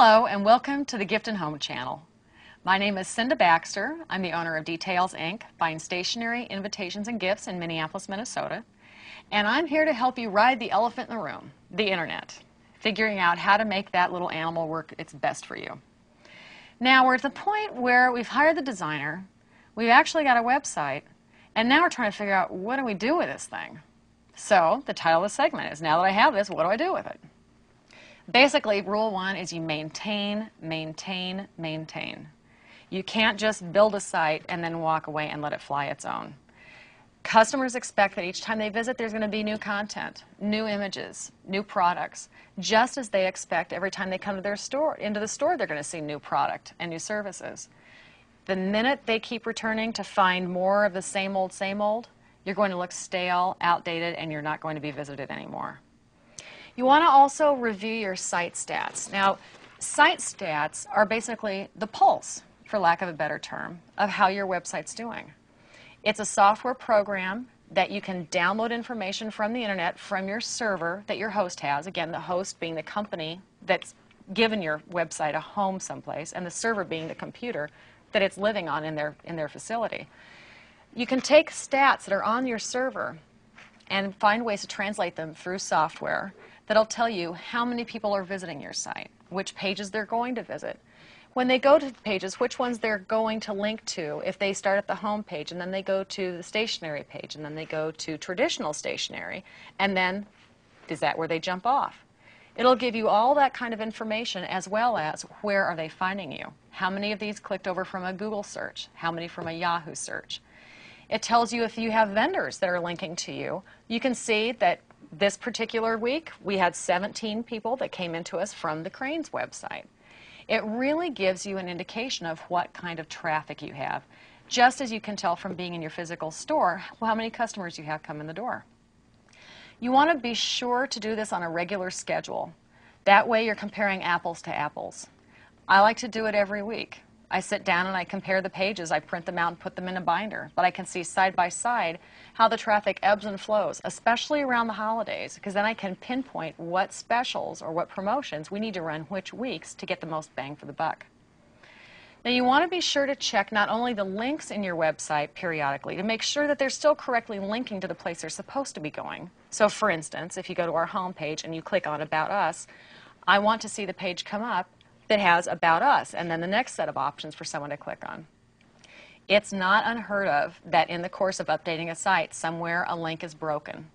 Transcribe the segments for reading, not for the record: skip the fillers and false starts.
Hello and welcome to the Gift and Home channel. My name is Cinda Baxter. I'm the owner of Details Inc., buying stationery, invitations, and gifts in Minneapolis, Minnesota. And I'm here to help you ride the elephant in the room, the internet, figuring out how to make that little animal work its best for you. Now we're at the point where we've hired the designer, we've actually got a website, and now we're trying to figure out what do we do with this thing. So the title of the segment is, now that I have this, what do I do with it? Basically, rule one is you maintain, maintain, maintain. You can't just build a site and then walk away and let it fly its own. Customers expect that each time they visit there's going to be new content, new images, new products, just as they expect every time they come to their store, into the store they're going to see new product and new services. The minute they keep returning to find more of the same old, you're going to look stale, outdated, and you're not going to be visited anymore. You want to also review your site stats. Now, site stats are basically the pulse, for lack of a better term, of how your website's doing. It's a software program that you can download information from the internet from your server that your host has. Again, the host being the company that's given your website a home someplace, and the server being the computer that it's living on in their facility. You can take stats that are on your server and find ways to translate them through software that'll tell you how many people are visiting your site, which pages they're going to visit. When they go to the pages, which ones they're going to link to if they start at the home page, and then they go to the stationery page, and then they go to traditional stationery, and then is that where they jump off? It'll give you all that kind of information, as well as where are they finding you. How many of these clicked over from a Google search? How many from a Yahoo search? It tells you if you have vendors that are linking to you. You can see that this particular week we had 17 people that came into us from the Cranes website. It really gives you an indication of what kind of traffic you have, just as you can tell from being in your physical store how many customers you have come in the door. You want to be sure to do this on a regular schedule. That way you're comparing apples to apples. I like to do it every week. I sit down and I compare the pages, I print them out and put them in a binder, but I can see side by side how the traffic ebbs and flows, especially around the holidays, because then I can pinpoint what specials or what promotions we need to run which weeks to get the most bang for the buck. Now you want to be sure to check not only the links in your website periodically to make sure that they're still correctly linking to the place they're supposed to be going. So for instance, if you go to our home page and you click on About Us, I want to see the page come up that has About Us, and then the next set of options for someone to click on. It's not unheard of that in the course of updating a site, somewhere a link is broken.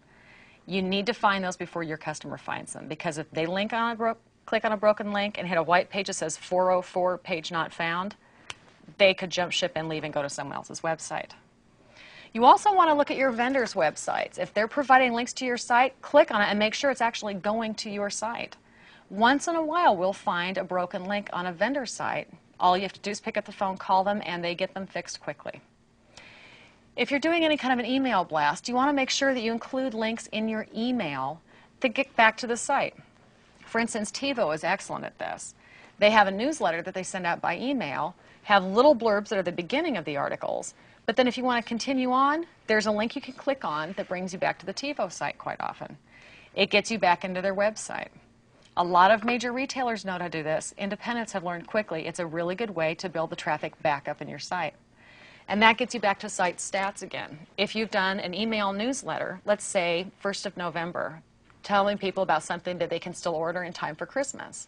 You need to find those before your customer finds them, because if they click on a broken link and hit a white page that says 404 page not found, they could jump ship and leave and go to someone else's website. You also want to look at your vendors' websites. If they're providing links to your site, click on it and make sure it's actually going to your site. Once in a while, we'll find a broken link on a vendor site. All you have to do is pick up the phone, call them, and they get them fixed quickly. If you're doing any kind of an email blast, you want to make sure that you include links in your email to get back to the site. For instance, TiVo is excellent at this. They have a newsletter that they send out by email, have little blurbs that are the beginning of the articles, but then if you want to continue on, there's a link you can click on that brings you back to the TiVo site quite often. It gets you back into their website. A lot of major retailers know how to do this. Independents have learned quickly. It's a really good way to build the traffic back up in your site. And that gets you back to site stats again. If you've done an email newsletter, let's say 1st of November, telling people about something that they can still order in time for Christmas.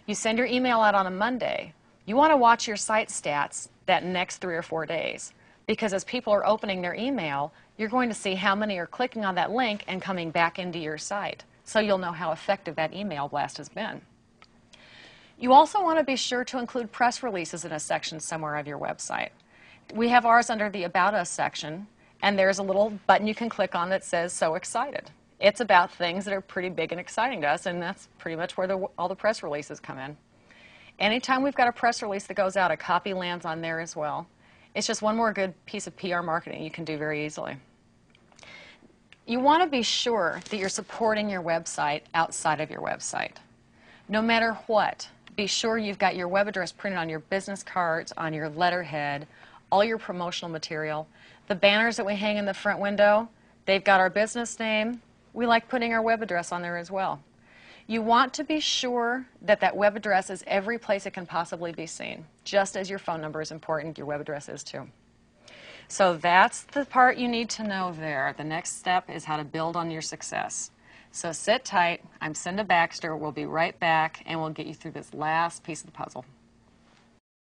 You send your email out on a Monday. You want to watch your site stats that next 3 or 4 days, because as people are opening their email, you're going to see how many are clicking on that link and coming back into your site. So you'll know how effective that email blast has been. You also want to be sure to include press releases in a section somewhere of your website. We have ours under the About Us section, and there's a little button you can click on that says So Excited. It's about things that are pretty big and exciting to us, and that's pretty much where all the press releases come in. Anytime we've got a press release that goes out, a copy lands on there as well. It's just one more good piece of PR marketing you can do very easily. You want to be sure that you're supporting your website outside of your website. No matter what, be sure you've got your web address printed on your business cards, on your letterhead, all your promotional material. The banners that we hang in the front window, they've got our business name. We like putting our web address on there as well. You want to be sure that that web address is every place it can possibly be seen. Just as your phone number is important, your web address is too. So that's the part you need to know there. The next step is how to build on your success. So sit tight. I'm Cinda Baxter. We'll be right back, and we'll get you through this last piece of the puzzle.